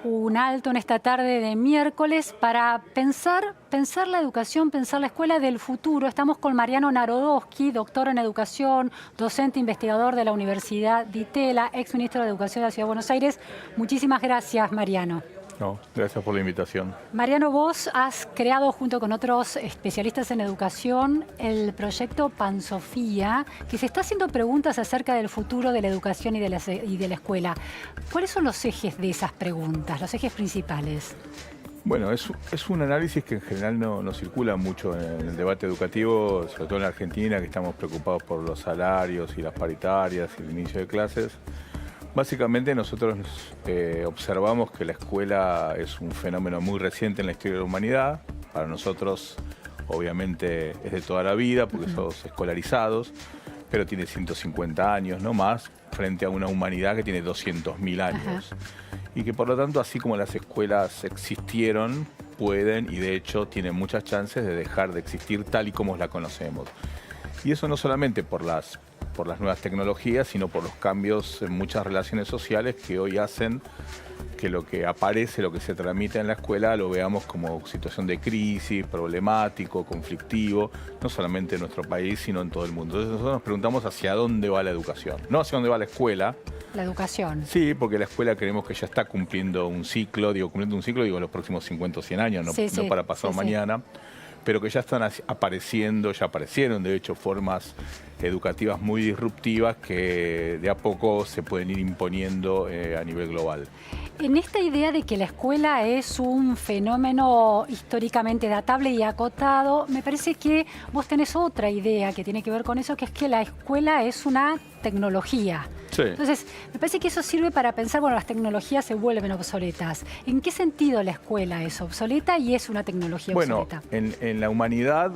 un alto en esta tarde de miércoles para pensar la educación, pensar la escuela del futuro. Estamos con Mariano Narodowski, doctor en educación, docente investigador de la Universidad de Itela, ex ministro de Educación de la Ciudad de Buenos Aires. Muchísimas gracias, Mariano. No, gracias por la invitación. Mariano, vos has creado junto con otros especialistas en educación el proyecto PanSofía, que se está haciendo preguntas acerca del futuro de la educación y de la escuela. ¿Cuáles son los ejes de esas preguntas, los ejes principales? Bueno, es un análisis que en general no circula mucho en el debate educativo, sobre todo en la Argentina, que estamos preocupados por los salarios y las paritarias y el inicio de clases. Básicamente nosotros observamos que la escuela es un fenómeno muy reciente en la historia de la humanidad. Para nosotros, obviamente, es de toda la vida porque somos escolarizados, pero tiene 150 años, no más, frente a una humanidad que tiene 200.000 años. Y que por lo tanto, así como las escuelas existieron, pueden y de hecho tienen muchas chances de dejar de existir tal y como la conocemos. Y eso no solamente por las nuevas tecnologías, sino por los cambios en muchas relaciones sociales que hoy hacen que lo que aparece, lo que se transmite en la escuela, lo veamos como situación de crisis, problemático, conflictivo, no solamente en nuestro país, sino en todo el mundo. Entonces nosotros nos preguntamos hacia dónde va la educación, no hacia dónde va la escuela. La educación. Sí, porque la escuela creemos que ya está cumpliendo un ciclo, digo en los próximos 50 o 100 años, no para pasado mañana. Pero que ya están apareciendo, ya aparecieron de hecho formas educativas muy disruptivas que de a poco se pueden ir imponiendo a nivel global. En esta idea de que la escuela es un fenómeno históricamente datable y acotado, me parece que vos tenés otra idea que tiene que ver con eso, que es que la escuela es una tecnología. Sí. Entonces, me parece que eso sirve para pensar, bueno, las tecnologías se vuelven obsoletas. ¿En qué sentido la escuela es obsoleta y es una tecnología obsoleta? Bueno, en la humanidad,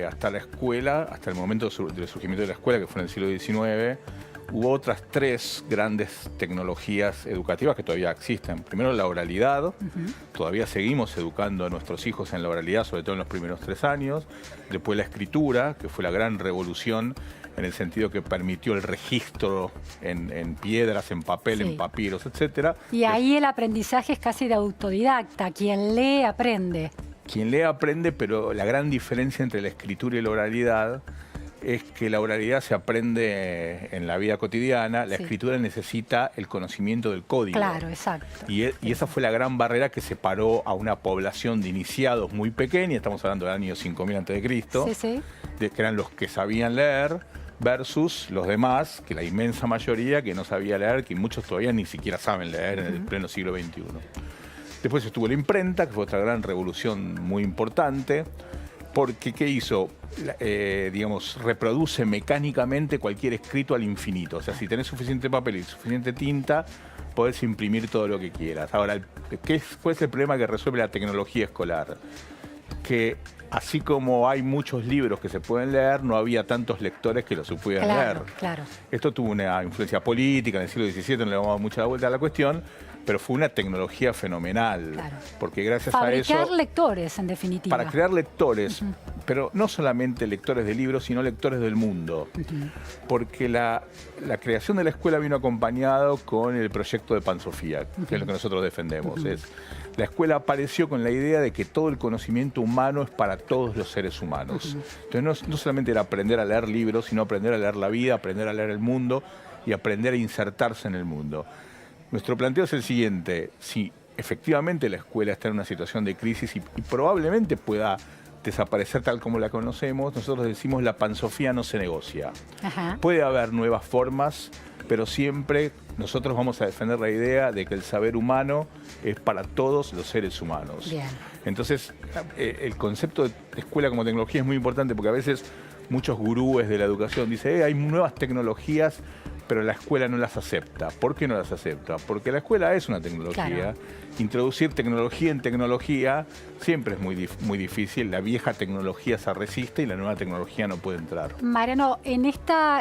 hasta la escuela, hasta el momento del surgimiento de la escuela, que fue en el siglo XIX, hubo otras tres grandes tecnologías educativas que todavía existen. Primero, la oralidad. Todavía seguimos educando a nuestros hijos en la oralidad, sobre todo en los primeros 3 años. Después, la escritura, que fue la gran revolución en el sentido que permitió el registro en piedras, en papel, en papiros, etc. Y ahí el aprendizaje es casi de autodidacta. Quien lee, aprende. Quien lee, aprende, pero la gran diferencia entre la escritura y la oralidad es que la oralidad se aprende en la vida cotidiana, la escritura necesita el conocimiento del código. Claro, exacto. Y esa fue la gran barrera que separó a una población de iniciados muy pequeña, estamos hablando del año 5000 a.C., que eran los que sabían leer, versus los demás, que la inmensa mayoría que no sabía leer, que muchos todavía ni siquiera saben leer en el pleno siglo XXI. Después estuvo la imprenta, que fue otra gran revolución muy importante, porque ¿qué hizo? Digamos, reproduce mecánicamente cualquier escrito al infinito. O sea, si tenés suficiente papel y suficiente tinta, podés imprimir todo lo que quieras. Ahora, ¿cuál es el problema que resuelve la tecnología escolar? Que así como hay muchos libros que se pueden leer, no había tantos lectores que los supieran leer. Esto tuvo una influencia política en el siglo XVII, no le vamos a dar mucha vuelta a la cuestión, pero fue una tecnología fenomenal. Porque gracias a eso... Fabricar lectores, en definitiva. Para crear lectores, pero no solamente lectores de libros, sino lectores del mundo. Porque la creación de la escuela vino acompañado con el proyecto de PanSofía, que es lo que nosotros defendemos. La escuela apareció con la idea de que todo el conocimiento humano es para todos los seres humanos. Entonces no solamente era aprender a leer libros, sino aprender a leer la vida, aprender a leer el mundo y aprender a insertarse en el mundo. Nuestro planteo es el siguiente: si efectivamente la escuela está en una situación de crisis y probablemente pueda desaparecer tal como la conocemos, nosotros decimos la PanSofía no se negocia. Puede haber nuevas formas, pero siempre nosotros vamos a defender la idea de que el saber humano es para todos los seres humanos. Entonces, el concepto de escuela como tecnología es muy importante porque a veces muchos gurúes de la educación dicen hay nuevas tecnologías, pero la escuela no las acepta. ¿Por qué no las acepta? Porque la escuela es una tecnología. Introducir tecnología en tecnología siempre es muy difícil. La vieja tecnología se resiste y la nueva tecnología no puede entrar. Mariano, en esta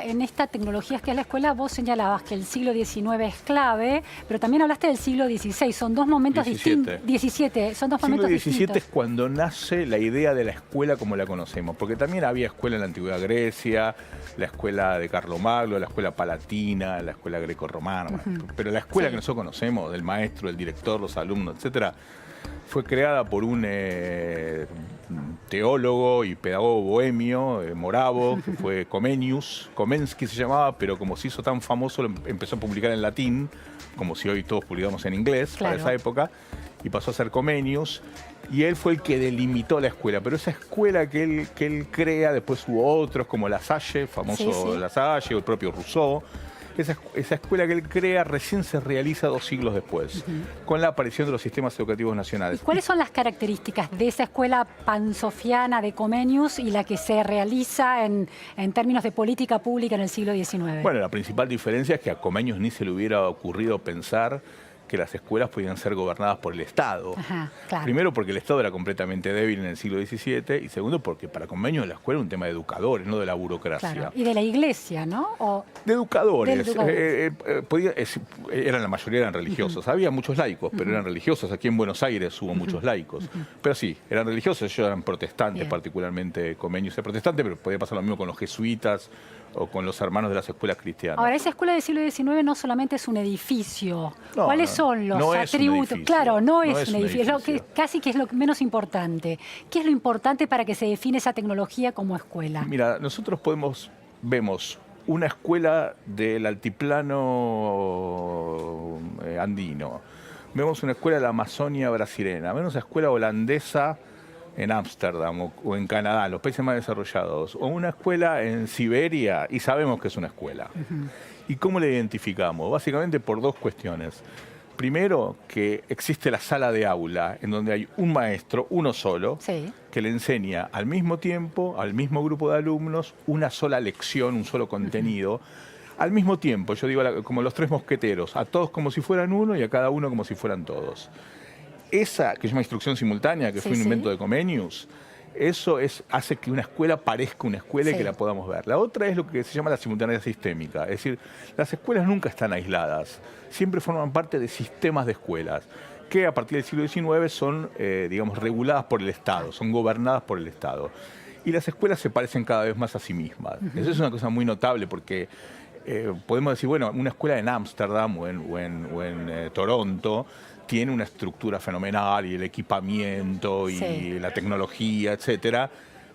tecnología que es la escuela, vos señalabas que el siglo XIX es clave, pero también hablaste del siglo XVI. Son dos momentos distintos. XVII. Son dos momentos distintos. El siglo XVII es cuando nace la idea de la escuela como la conocemos. Porque también había escuela en la antigüedad Grecia, la escuela de Carlomagno, la escuela palatina, latina, la escuela greco-romana, pero la escuela que nosotros conocemos, del maestro, el director, los alumnos, etcétera, fue creada por un teólogo y pedagogo bohemio, moravo, que fue Komensky se llamaba, pero como se hizo tan famoso, lo empezó a publicar en latín, como si hoy todos publicamos en inglés, para esa época, y pasó a ser Comenius, y él fue el que delimitó la escuela, pero esa escuela que él crea, después hubo otros, como La Salle, famoso La Salle, o el propio Rousseau. Esa escuela que él crea recién se realiza 2 siglos después, con la aparición de los sistemas educativos nacionales. ¿Y cuáles son las características de esa escuela pansofiana de Comenius y la que se realiza en términos de política pública en el siglo XIX? Bueno, la principal diferencia es que a Comenius ni se le hubiera ocurrido pensar que las escuelas podían ser gobernadas por el Estado. Ajá, claro. Primero porque el Estado era completamente débil en el siglo XVII y segundo porque para Comenius la escuela era un tema de educadores, no de la burocracia. Claro. Y de la iglesia, ¿no? De educadores. La mayoría eran religiosos. Había muchos laicos, pero eran religiosos. Aquí en Buenos Aires hubo muchos laicos. Pero sí, eran religiosos, ellos eran protestantes, particularmente Comenius era protestante, pero podía pasar lo mismo con los jesuitas o con los hermanos de las escuelas cristianas. Ahora, esa escuela del siglo XIX no solamente es un edificio. ¿Cuáles son los atributos? Claro, no es un edificio. Casi que es lo menos importante. ¿Qué es lo importante para que se define esa tecnología como escuela? Mira, nosotros vemos una escuela del altiplano andino, vemos una escuela de la Amazonia brasilera, vemos una escuela holandesa en Ámsterdam o en Canadá, los países más desarrollados, o una escuela en Siberia, y sabemos que es una escuela. ¿Y cómo la identificamos? Básicamente por 2 cuestiones. Primero, que existe la sala de aula, en donde hay un maestro, uno solo, que le enseña al mismo tiempo, al mismo grupo de alumnos, una sola lección, un solo contenido, al mismo tiempo, yo digo como los 3 mosqueteros, a todos como si fueran uno y a cada uno como si fueran todos. Esa, que se llama instrucción simultánea, que fue un invento de Comenius, eso hace que una escuela parezca una escuela y que la podamos ver. La otra es lo que se llama la simultaneidad sistémica. Es decir, las escuelas nunca están aisladas, siempre forman parte de sistemas de escuelas que a partir del siglo XIX son, digamos, reguladas por el Estado, son gobernadas por el Estado. Y las escuelas se parecen cada vez más a sí mismas. Eso es una cosa muy notable porque podemos decir, bueno, una escuela en Ámsterdam o en Toronto tiene una estructura fenomenal y el equipamiento y la tecnología, etcétera,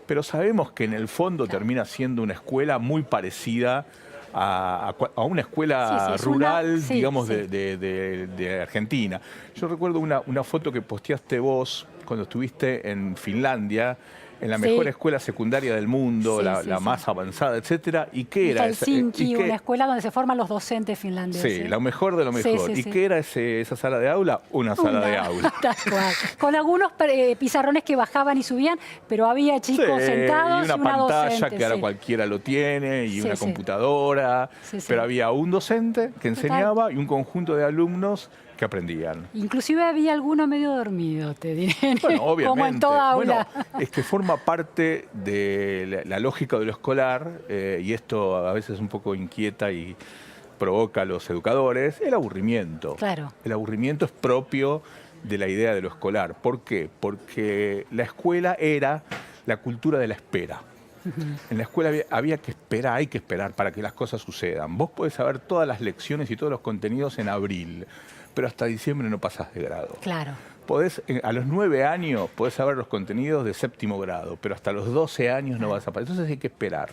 pero sabemos que en el fondo termina siendo una escuela muy parecida a una escuela rural, digamos, de Argentina. Yo recuerdo una foto que posteaste vos cuando estuviste en Finlandia, en la mejor escuela secundaria del mundo, la más avanzada, etcétera. ¿Y qué era esa? Helsinki, una escuela donde se forman los docentes finlandeses. Sí, lo mejor de lo mejor. ¿Y qué era esa sala de aula? Una sala de aula. Tal cual. Con algunos pizarrones que bajaban y subían, pero había chicos sentados y una pantalla docente, que ahora cualquiera lo tiene, y una computadora. Pero había un docente que enseñaba y un conjunto de alumnos que aprendían. Inclusive había alguno medio dormido, te diré. Bueno, obviamente. Como en toda aula. Bueno, es que forma parte de la lógica de lo escolar, y esto a veces un poco inquieta y provoca a los educadores, el aburrimiento. Claro. El aburrimiento es propio de la idea de lo escolar. ¿Por qué? Porque la escuela era la cultura de la espera. En la escuela había que esperar, hay que esperar para que las cosas sucedan. Vos podés saber todas las lecciones y todos los contenidos en abril, pero hasta diciembre no pasás de grado. Claro. A los 9 años podés saber los contenidos de 7º grado, pero hasta los 12 años no vas a pasar. Entonces hay que esperar.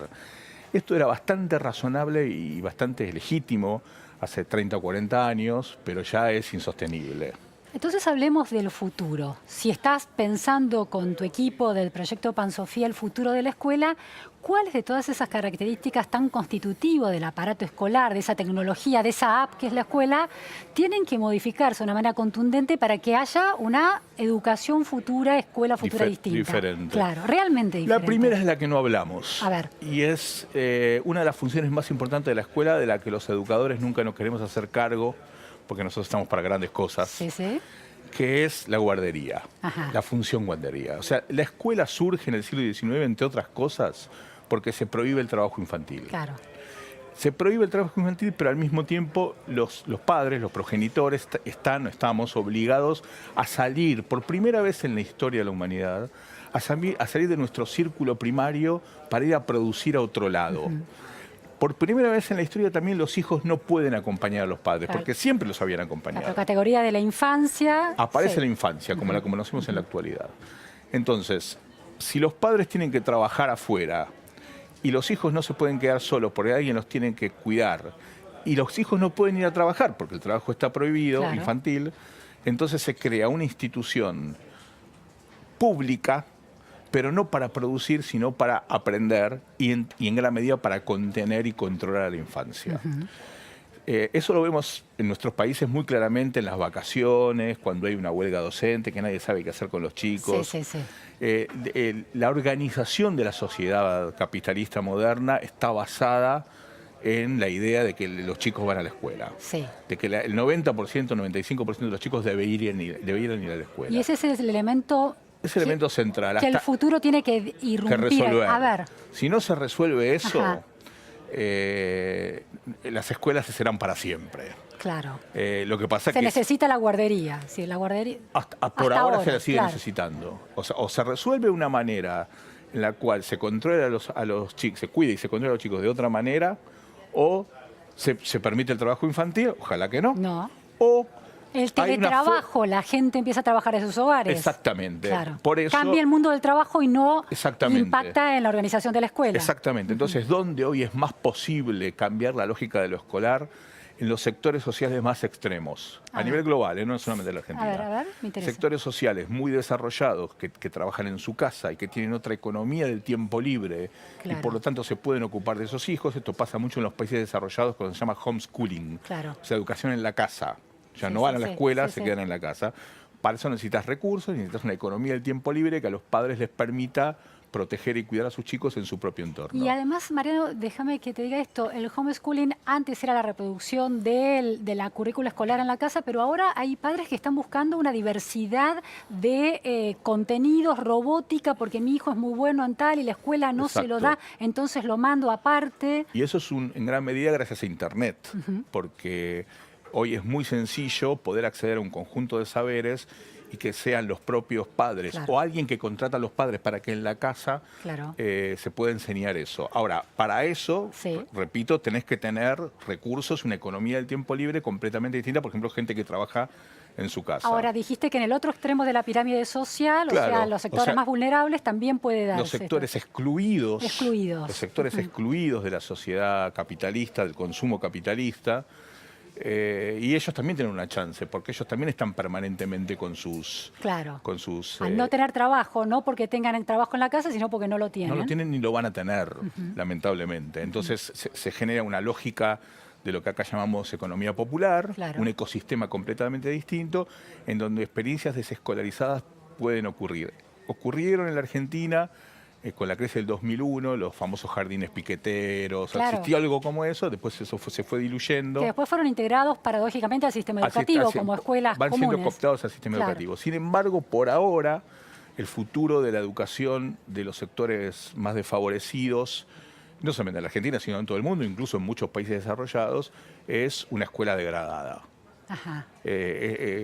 Esto era bastante razonable y bastante legítimo hace 30 o 40 años, pero ya es insostenible. Entonces hablemos del futuro. Si estás pensando con tu equipo del proyecto Pansofía el futuro de la escuela, ¿cuáles de todas esas características tan constitutivas del aparato escolar, de esa tecnología, de esa app que es la escuela, tienen que modificarse de una manera contundente para que haya una educación futura, escuela futura distinta? Diferente. Claro, realmente diferente. La primera es la que no hablamos. A ver. Y es una de las funciones más importantes de la escuela, de la que los educadores nunca nos queremos hacer cargo, porque nosotros estamos para grandes cosas, que es la guardería, la función guardería. O sea, la escuela surge en el siglo XIX, entre otras cosas, porque se prohíbe el trabajo infantil. Claro. Se prohíbe el trabajo infantil, pero al mismo tiempo los padres, los progenitores, estamos obligados a salir, por primera vez en la historia de la humanidad, a salir de nuestro círculo primario para ir a producir a otro lado. por primera vez en la historia también los hijos no pueden acompañar a los padres, Claro. porque siempre los habían La acompañado. categoría de la infancia. Aparece sí. la infancia, como la conocemos en la actualidad. Entonces, si los padres tienen que trabajar afuera y los hijos no se pueden quedar solos porque alguien los tiene que cuidar, y los hijos no pueden ir a trabajar porque el trabajo está prohibido, Claro. infantil, entonces se crea una institución pública, pero no para producir, sino para aprender y en gran medida para contener y controlar a la infancia. Eso lo vemos en nuestros países muy claramente en las vacaciones, cuando hay una huelga docente, que nadie sabe qué hacer con los chicos. Sí, sí, sí. La organización de la sociedad capitalista moderna está basada en la idea de que los chicos van a la escuela. Sí. De que el 90%, 95% de los chicos deberían ir a la escuela. Y ese es el elemento... Ese elemento central. Que el futuro tiene que irrumpir. resolver. A ver. Si no se resuelve eso, Ajá. las escuelas serán para siempre. Claro. Lo que pasa Se que necesita la guardería. Sí, la guardería. por hasta ahora se la sigue claro. necesitando. O se resuelve una manera en la cual se controla a los chicos, se cuida y se controla a los chicos de otra manera, o se permite el trabajo infantil, ojalá que no. No. O El hay una teletrabajo, la gente empieza a trabajar en sus hogares. Exactamente. Claro. Por eso, cambia el mundo del trabajo y no Exactamente. impacta en la organización de la escuela. Exactamente. Entonces, ¿dónde hoy es más posible cambiar la lógica de lo escolar? En los sectores sociales más extremos, a nivel global, no solamente en la Argentina. A ver, me interesa. Sectores sociales muy desarrollados que trabajan en su casa y que tienen otra economía del tiempo libre Claro. y por lo tanto se pueden ocupar de esos hijos. Esto pasa mucho en los países desarrollados cuando se llama homeschooling, Claro. o sea, educación en la casa. Ya Sí, no van sí, a la sí, escuela, sí, se sí. quedan en la casa. Para eso necesitas recursos, necesitas una economía del tiempo libre que a los padres les permita proteger y cuidar a sus chicos en su propio entorno. Y además, Mariano, déjame que te diga esto, el homeschooling antes era la reproducción de la currícula escolar en la casa, pero ahora hay padres que están buscando una diversidad de contenidos, robótica, porque mi hijo es muy bueno en tal y la escuela no se lo da, Exacto. entonces lo mando aparte. Y eso es en gran medida gracias a Internet, porque hoy es muy sencillo poder acceder a un conjunto de saberes y que sean los propios padres Claro. o alguien que contrata a los padres para que en la casa Claro. se pueda enseñar eso. Ahora, para eso, Sí. repito, tenés que tener recursos, una economía del tiempo libre completamente distinta, por ejemplo, gente que trabaja en su casa. Ahora, dijiste que en el otro extremo de la pirámide social, Claro, o sea, los sectores o sea, más vulnerables, también puede darse los sectores excluidos, Excluidos. los sectores excluidos de la sociedad capitalista, del consumo capitalista, y ellos también tienen una chance, porque ellos también están permanentemente con sus... Claro. Con sus Al no tener trabajo, no porque tengan el trabajo en la casa, sino porque no lo tienen. no lo tienen ni lo van a tener, lamentablemente. Entonces se genera una lógica de lo que acá llamamos economía popular, Claro. un ecosistema completamente distinto, en donde experiencias desescolarizadas pueden ocurrir. Ocurrieron en la Argentina con la crisis del 2001, los famosos jardines piqueteros, Claro. existió algo como eso, después eso se fue diluyendo. Que después fueron integrados paradójicamente al sistema Así- educativo, así- como escuelas van comunes. siendo cooptados al sistema Claro. educativo. Sin embargo, por ahora, el futuro de la educación de los sectores más desfavorecidos, no solamente en la Argentina, sino en todo el mundo, incluso en muchos países desarrollados, es una escuela degradada. Ajá.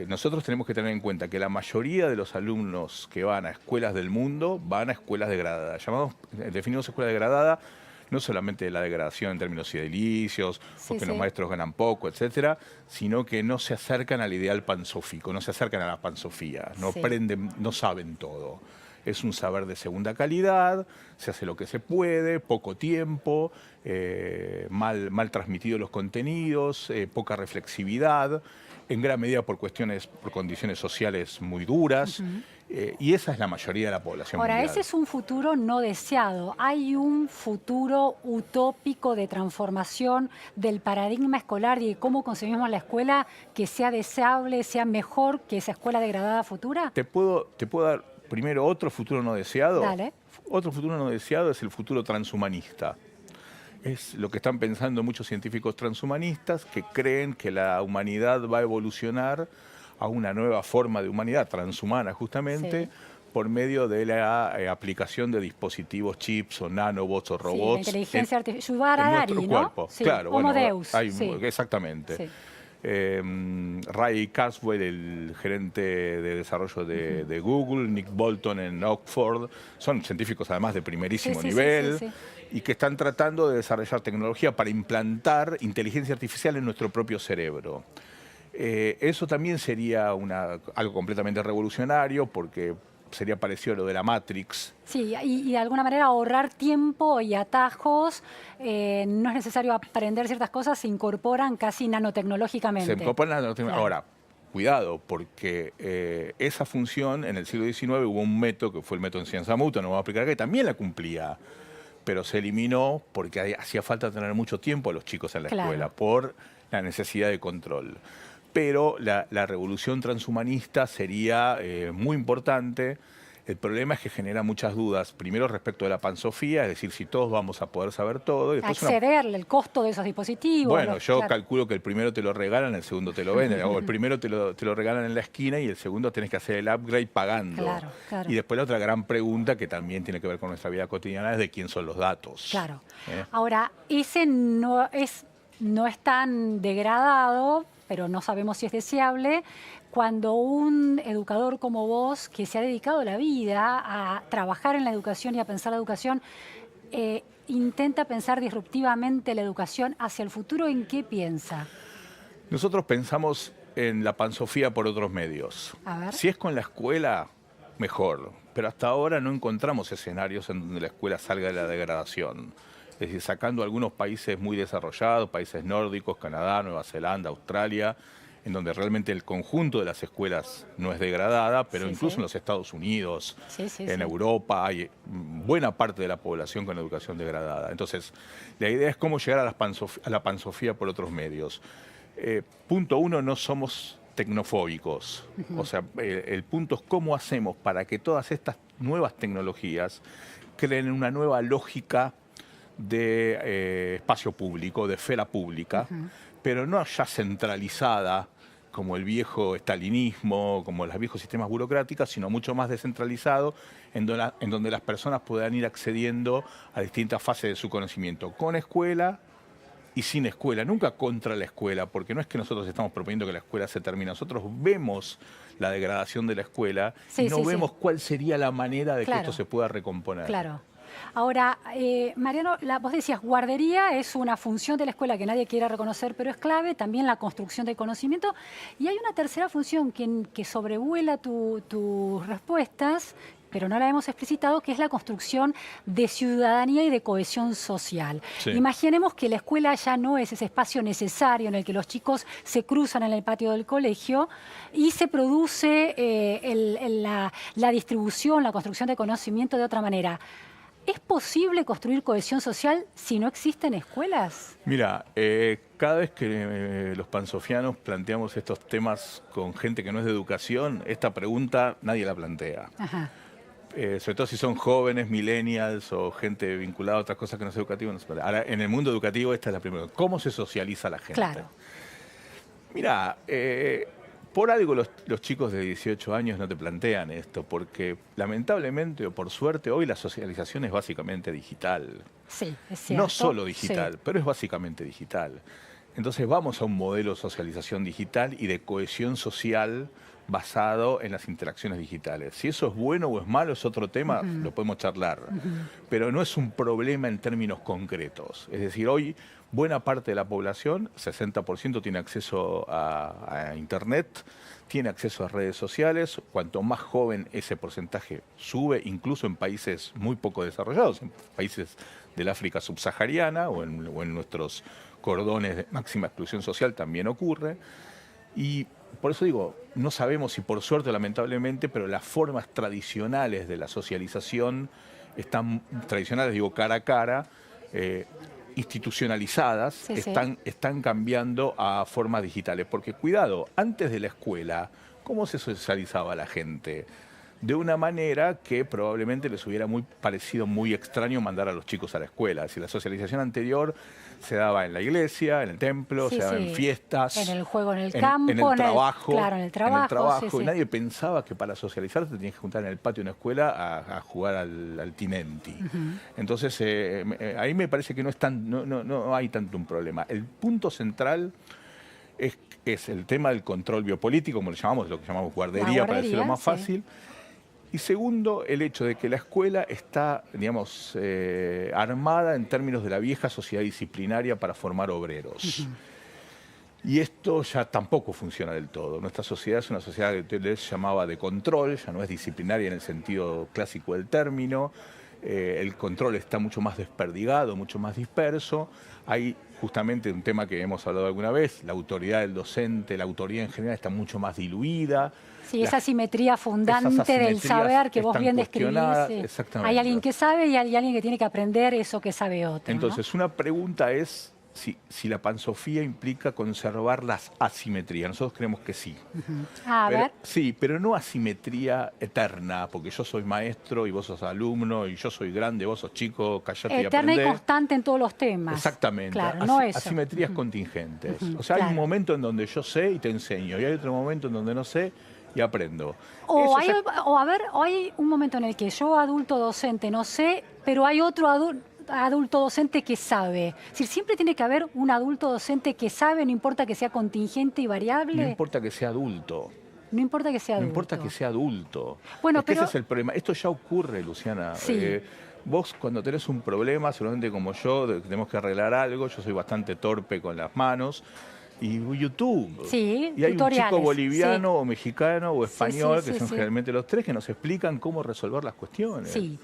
Nosotros tenemos que tener en cuenta que la mayoría de los alumnos que van a escuelas del mundo van a escuelas degradadas. Definimos escuela degradada no solamente la degradación en términos edilicios, Sí, porque sí. los maestros ganan poco, etcétera, sino que no se acercan al ideal pansófico, no se acercan a la pansofía, no Sí. aprenden, no saben todo. Es un saber de segunda calidad, se hace lo que se puede, poco tiempo, mal transmitidos los contenidos, poca reflexividad, en gran medida por condiciones sociales muy duras, y esa es la mayoría de la población Ahora, mundial. ese es un futuro no deseado. Hay un futuro utópico de transformación del paradigma escolar y de cómo concebimos la escuela que sea deseable, sea mejor que esa escuela degradada futura. ¿Te puedo dar primero otro futuro no deseado? Dale. Otro futuro no deseado es el futuro transhumanista. Es lo que están pensando muchos científicos transhumanistas que creen que la humanidad va a evolucionar a una nueva forma de humanidad, transhumana justamente, Sí. por medio de la aplicación de dispositivos, chips o nanobots o Sí, robots. la inteligencia artificial. en nuestro ¿no? cuerpo. Sí, Claro, Homo bueno, Deus. hay- Sí. exactamente. Sí. Ray Kurzweil, el gerente de desarrollo de Google, Nick Bolton en Oxford, son científicos además de primerísimo Sí, sí, sí, nivel. sí, sí. y que están tratando de desarrollar tecnología para implantar inteligencia artificial en nuestro propio cerebro. Eso también sería algo completamente revolucionario porque sería parecido a lo de la Matrix. Sí, y de alguna manera ahorrar tiempo y atajos. No es necesario aprender ciertas cosas, se incorporan casi nanotecnológicamente. Se incorporan nanotecnología. Claro. Ahora, cuidado, porque esa función en el siglo XIX hubo un método que fue el método de enseñanza mutua, no vamos a explicar, que también la cumplía, pero se eliminó porque hacía falta tener mucho tiempo a los chicos en la escuela por la necesidad de control. Pero la revolución transhumanista sería muy importante. El problema es que genera muchas dudas, primero respecto de la pansofía, es decir, si todos vamos a poder saber todo. Y después accederle, el costo de esos dispositivos. Bueno, yo calculo que el primero te lo regalan, el segundo te lo venden, o el primero te lo regalan en la esquina y el segundo tenés que hacer el upgrade pagando. Claro. Y después la otra gran pregunta que también tiene que ver con nuestra vida cotidiana es de quién son los datos. Claro. Ahora, ese no es tan degradado, pero no sabemos si es deseable, cuando un educador como vos, que se ha dedicado la vida a trabajar en la educación y a pensar la educación, intenta pensar disruptivamente la educación hacia el futuro, ¿en qué piensa? Nosotros pensamos en la pansofía por otros medios. A ver. Si es con la escuela, mejor. Pero hasta ahora no encontramos escenarios en donde la escuela salga de la degradación. Es decir, sacando algunos países muy desarrollados, países nórdicos, Canadá, Nueva Zelanda, Australia, en donde realmente el conjunto de las escuelas no es degradada, pero incluso en los Estados Unidos, en Europa, hay buena parte de la población con educación degradada. Entonces, la idea es cómo llegar a la pansofía por otros medios. Punto uno, no somos tecnofóbicos. O sea, el punto es cómo hacemos para que todas estas nuevas tecnologías creen una nueva lógica de espacio público, de esfera pública, pero no ya centralizada como el viejo estalinismo, como los viejos sistemas burocráticos, sino mucho más descentralizado, en donde las personas puedan ir accediendo a distintas fases de su conocimiento, con escuela y sin escuela, nunca contra la escuela, porque no es que nosotros estamos proponiendo que la escuela se termine, nosotros vemos la degradación de la escuela y no vemos cuál sería la manera de que esto se pueda recomponer. Claro. Ahora, Mariano, vos decías, guardería es una función de la escuela que nadie quiere reconocer, pero es clave, también la construcción del conocimiento. Y hay una tercera función que sobrevuela tus respuestas, pero no la hemos explicitado, que es la construcción de ciudadanía y de cohesión social. Imaginemos que la escuela ya no es ese espacio necesario en el que los chicos se cruzan en el patio del colegio y se produce la distribución, la construcción de conocimiento de otra manera. ¿Es posible construir cohesión social si no existen escuelas? Mira, cada vez que los pansofianos planteamos estos temas con gente que no es de educación, esta pregunta nadie la plantea. Sobre todo si son jóvenes, millennials o gente vinculada a otras cosas que no es educativo. Ahora, en el mundo educativo esta es la primera. ¿Cómo se socializa la gente? Claro. Mira, por algo los chicos de 18 años no te plantean esto, porque lamentablemente o por suerte hoy la socialización es básicamente digital. Sí, es cierto. No solo digital, pero es básicamente digital. Entonces vamos a un modelo de socialización digital y de cohesión social basado en las interacciones digitales. Si eso es bueno o es malo es otro tema, lo podemos charlar. Pero no es un problema en términos concretos. Es decir, hoy buena parte de la población, 60%, tiene acceso a Internet, tiene acceso a redes sociales. Cuanto más joven ese porcentaje sube, incluso en países muy poco desarrollados, en países del África subsahariana o en nuestros cordones de máxima exclusión social también ocurre. Y por eso digo, no sabemos si por suerte o lamentablemente, pero las formas tradicionales de la socialización están, tradicionales digo cara a cara, institucionalizadas, están cambiando a formas digitales. Porque cuidado, antes de la escuela, ¿cómo se socializaba la gente? De una manera que probablemente les hubiera parecido muy extraño mandar a los chicos a la escuela. Es decir, la socialización anterior se daba en la iglesia, en el templo, se daba en fiestas. En el juego, en el campo. En el trabajo. Claro, en el trabajo. Y nadie pensaba que para socializar te tenías que juntar en el patio de una escuela a jugar al tinenti. Entonces, ahí me parece que no hay tanto un problema. El punto central es el tema del control biopolítico, como lo que llamamos guardería, para decirlo más fácil. Y segundo, el hecho de que la escuela está, digamos, armada en términos de la vieja sociedad disciplinaria para formar obreros. Y esto ya tampoco funciona del todo. Nuestra sociedad es una sociedad que les llamaba de control, ya no es disciplinaria en el sentido clásico del término. El control está mucho más desperdigado, mucho más disperso. Hay justamente un tema que hemos hablado alguna vez, la autoridad del docente, la autoridad en general está mucho más diluida. Sí, esa asimetría fundante del saber que vos bien describís. Exactamente. Hay alguien que sabe y hay alguien que tiene que aprender eso que sabe otro. Entonces, una pregunta es si la pansofía implica conservar las asimetrías. Nosotros creemos que sí. A ver. Sí, pero no asimetría eterna, porque yo soy maestro y vos sos alumno, y yo soy grande, vos sos chico, callate y aprendé. Eterna y constante en todos los temas. Exactamente. Claro, no eso. Asimetrías contingentes. O sea, hay un momento en donde yo sé y te enseño, y hay otro momento en donde no sé y aprendo. O hay un momento en el que yo, adulto docente, no sé, pero hay otro adulto docente que sabe. Es decir, siempre tiene que haber un adulto docente que sabe, no importa que sea contingente y variable. No importa que sea adulto. No importa que sea adulto. No importa que sea adulto. Bueno, pero ese es el problema. Esto ya ocurre, Luciana. Sí. Vos cuando tenés un problema, seguramente como yo, tenemos que arreglar algo, yo soy bastante torpe con las manos, y YouTube. Sí, y hay tutoriales, un chico boliviano sí. o mexicano o español, sí, que son generalmente los tres, que nos explican cómo resolver las cuestiones. Sí.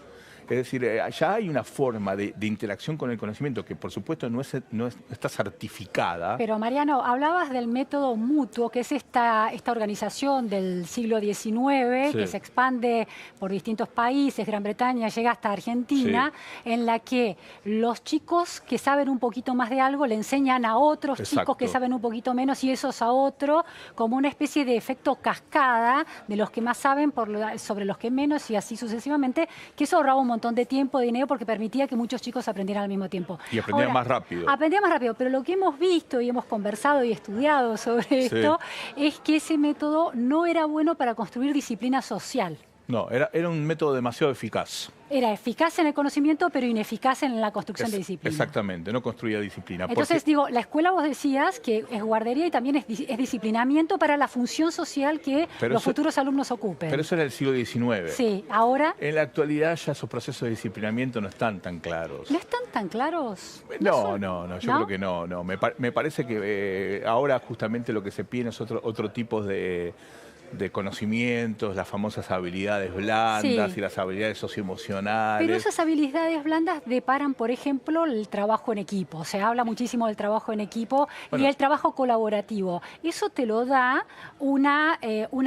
Es decir, ya hay una forma de interacción con el conocimiento que, por supuesto, no está certificada. Pero, Mariano, hablabas del método mutuo, que es esta organización del siglo XIX, que se expande por distintos países, Gran Bretaña, llega hasta Argentina, en la que los chicos que saben un poquito más de algo le enseñan a otros chicos que saben un poquito menos y esos a otro, como una especie de efecto cascada de los que más saben sobre los que menos y así sucesivamente, que eso ahorraba un montón de tiempo, de dinero, porque permitía que muchos chicos aprendieran al mismo tiempo. Y aprendían más rápido. Aprendían más rápido, pero lo que hemos visto y hemos conversado y estudiado sobre esto es que ese método no era bueno para construir disciplina social. No, era un método demasiado eficaz. Era eficaz en el conocimiento, pero ineficaz en la construcción de disciplina. Exactamente, no construía disciplina. Entonces, digo, la escuela vos decías que es guardería y también es disciplinamiento para la función social que los futuros alumnos ocupen. Pero eso era el siglo XIX. Sí, ahora... En la actualidad ya esos procesos de disciplinamiento no están tan claros. ¿No están tan claros? No, yo creo que no. Me parece que ahora justamente lo que se pide es otro tipo de conocimientos, las famosas habilidades blandas y las habilidades socioemocionales. Pero esas habilidades blandas deparan, por ejemplo, el trabajo en equipo. Se habla muchísimo del trabajo en equipo y el trabajo colaborativo. Eso te lo da una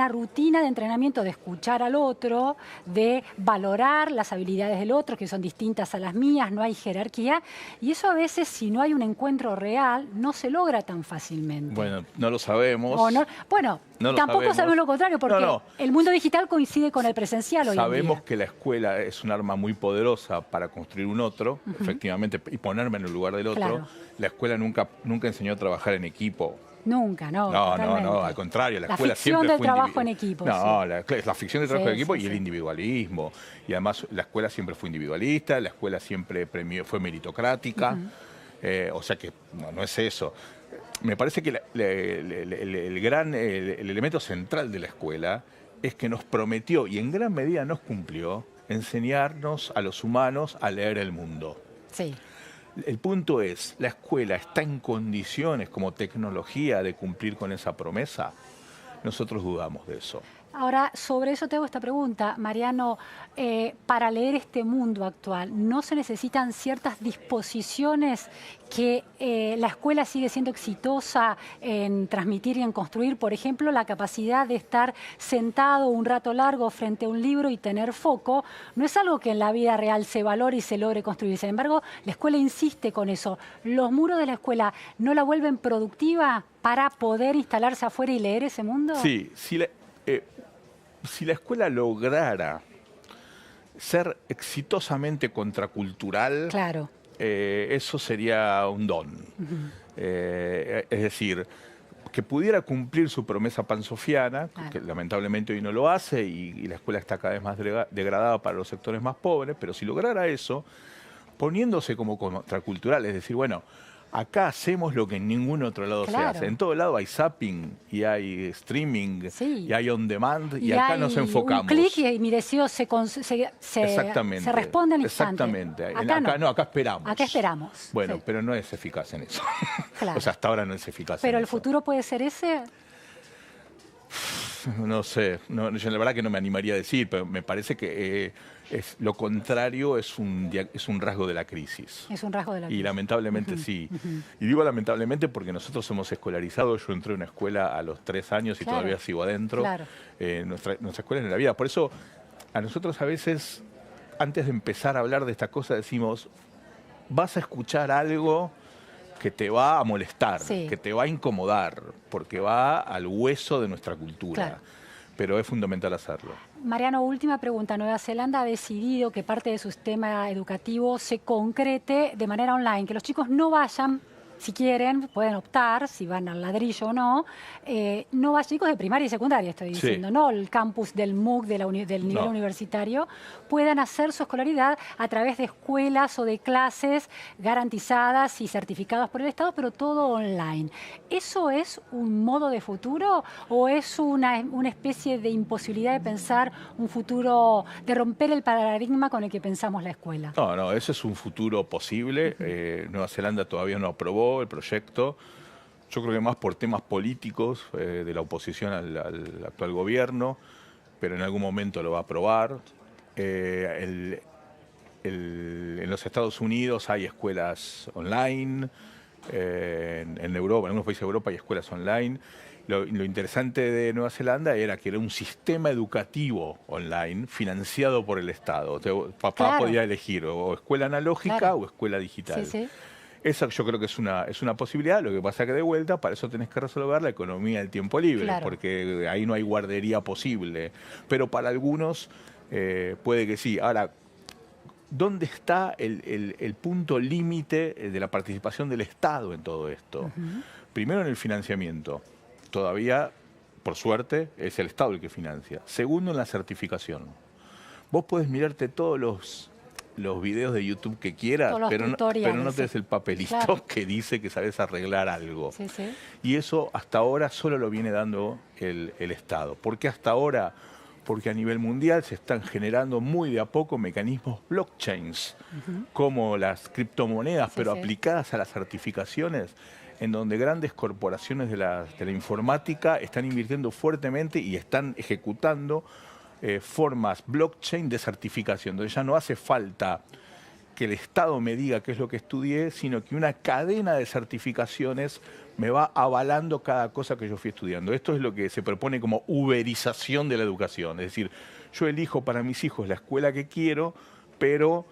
rutina de entrenamiento de escuchar al otro, de valorar las habilidades del otro, que son distintas a las mías, no hay jerarquía. Y eso a veces, si no hay un encuentro real, no se logra tan fácilmente. Bueno, no lo sabemos. Tampoco sabemos lo contrario, porque el mundo digital coincide con el presencial hoy en día. Sabemos que la escuela es un arma muy poderosa para construir un otro, efectivamente, y ponerme en el lugar del otro. Claro. La escuela nunca enseñó a trabajar en equipo. Nunca, no. No, al contrario, la escuela siempre fue ficción del trabajo en equipo. No, la ficción del trabajo en equipo y el individualismo. Y además la escuela siempre fue individualista, la escuela siempre fue meritocrática. O sea que no es eso. Me parece que el elemento central de la escuela es que nos prometió, y en gran medida nos cumplió, enseñarnos a los humanos a leer el mundo. Sí. El punto es, ¿la escuela está en condiciones como tecnología de cumplir con esa promesa? Nosotros dudamos de eso. Ahora, sobre eso te hago esta pregunta, Mariano. Para leer este mundo actual, ¿no se necesitan ciertas disposiciones que la escuela sigue siendo exitosa en transmitir y en construir? Por ejemplo, la capacidad de estar sentado un rato largo frente a un libro y tener foco, no es algo que en la vida real se valore y se logre construir. Sin embargo, la escuela insiste con eso. ¿Los muros de la escuela no la vuelven productiva para poder instalarse afuera y leer ese mundo? Sí, si la escuela lograra ser exitosamente contracultural, claro, eso sería un don. Es decir, que pudiera cumplir su promesa pansofiana, que lamentablemente hoy no lo hace y la escuela está cada vez más degradada para los sectores más pobres, pero si lograra eso, poniéndose como contracultural, es decir, bueno, Acá hacemos lo que en ningún otro lado se hace. En todo lado hay zapping, y hay streaming, y hay on demand, y acá nos enfocamos. Un clic y mi deseo se responde al instante. Exactamente. Acá esperamos. Acá esperamos. Bueno, sí. pero no es eficaz en eso. Claro. O sea, hasta ahora no es eficaz. ¿Pero en el eso. futuro puede ser ese? No sé, yo la verdad que no me animaría a decir, pero me parece que lo contrario es un rasgo de la crisis. Es un rasgo de la crisis. Y lamentablemente sí. Y digo lamentablemente porque nosotros somos escolarizados. Yo entré a una escuela a los 3 años y todavía sigo adentro. Claro. Nuestra escuela es en la vida. Por eso a nosotros a veces, antes de empezar a hablar de esta cosa, decimos, vas a escuchar algo que te va a molestar, que te va a incomodar, porque va al hueso de nuestra cultura. Claro. Pero es fundamental hacerlo. Mariano, última pregunta. Nueva Zelanda ha decidido que parte de su sistema educativo se concrete de manera online, que los chicos no vayan, si quieren, pueden optar, si van al ladrillo o no, no vayan chicos de primaria y secundaria, estoy diciendo, no el campus del MOOC del nivel universitario, puedan hacer su escolaridad a través de escuelas o de clases garantizadas y certificadas por el Estado, pero todo online. ¿Eso es un modo de futuro o es una especie de imposibilidad de pensar un futuro, de romper el paradigma con el que pensamos la escuela? No, ese es un futuro posible. Nueva Zelanda todavía no aprobó el proyecto. Yo creo que más por temas políticos de la oposición al actual gobierno, pero en algún momento lo va a aprobar. En los Estados Unidos hay escuelas online, en Europa, en algunos países de Europa hay escuelas online. Lo interesante de Nueva Zelanda era que era un sistema educativo online financiado por el Estado. Papá podía elegir o escuela analógica o escuela digital. Sí, sí. Esa yo creo que es una posibilidad. Lo que pasa que de vuelta, para eso tenés que resolver la economía del tiempo libre, porque ahí no hay guardería posible. Pero para algunos puede que sí. Ahora, ¿dónde está el punto límite de la participación del Estado en todo esto? Primero, en el financiamiento. Todavía, por suerte, es el Estado el que financia. Segundo, en la certificación. Vos podés mirarte todos los videos de YouTube que quieras, pero no tenés el papelito que dice que sabes arreglar algo. Sí, sí. Y eso hasta ahora solo lo viene dando el Estado. ¿Por qué hasta ahora? Porque a nivel mundial se están generando muy de a poco mecanismos blockchains, como las criptomonedas, pero aplicadas a las certificaciones, en donde grandes corporaciones de la informática están invirtiendo fuertemente y están ejecutando formas blockchain de certificación, donde ya no hace falta que el Estado me diga qué es lo que estudié, sino que una cadena de certificaciones me va avalando cada cosa que yo fui estudiando. Esto es lo que se propone como uberización de la educación. Es decir, yo elijo para mis hijos la escuela que quiero, pero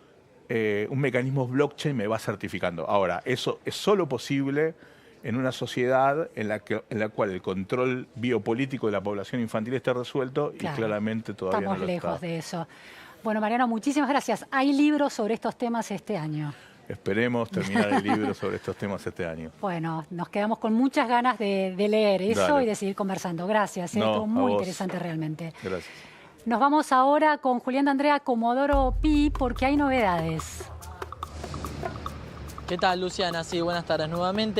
un mecanismo blockchain me va certificando. Ahora, eso es solo posible en una sociedad en la cual el control biopolítico de la población infantil esté resuelto y claramente todavía estamos no lo lejos está. de eso. Bueno, Mariano, muchísimas gracias. ¿Hay libros sobre estos temas este año? Esperemos terminar el libro sobre estos temas este año. Bueno, nos quedamos con muchas ganas de leer eso y de seguir conversando. Gracias, estuvo muy interesante realmente. Gracias. Nos vamos ahora con Julián de Andrea Comodoro Pi porque hay novedades. ¿Qué tal, Luciana? Sí, buenas tardes nuevamente.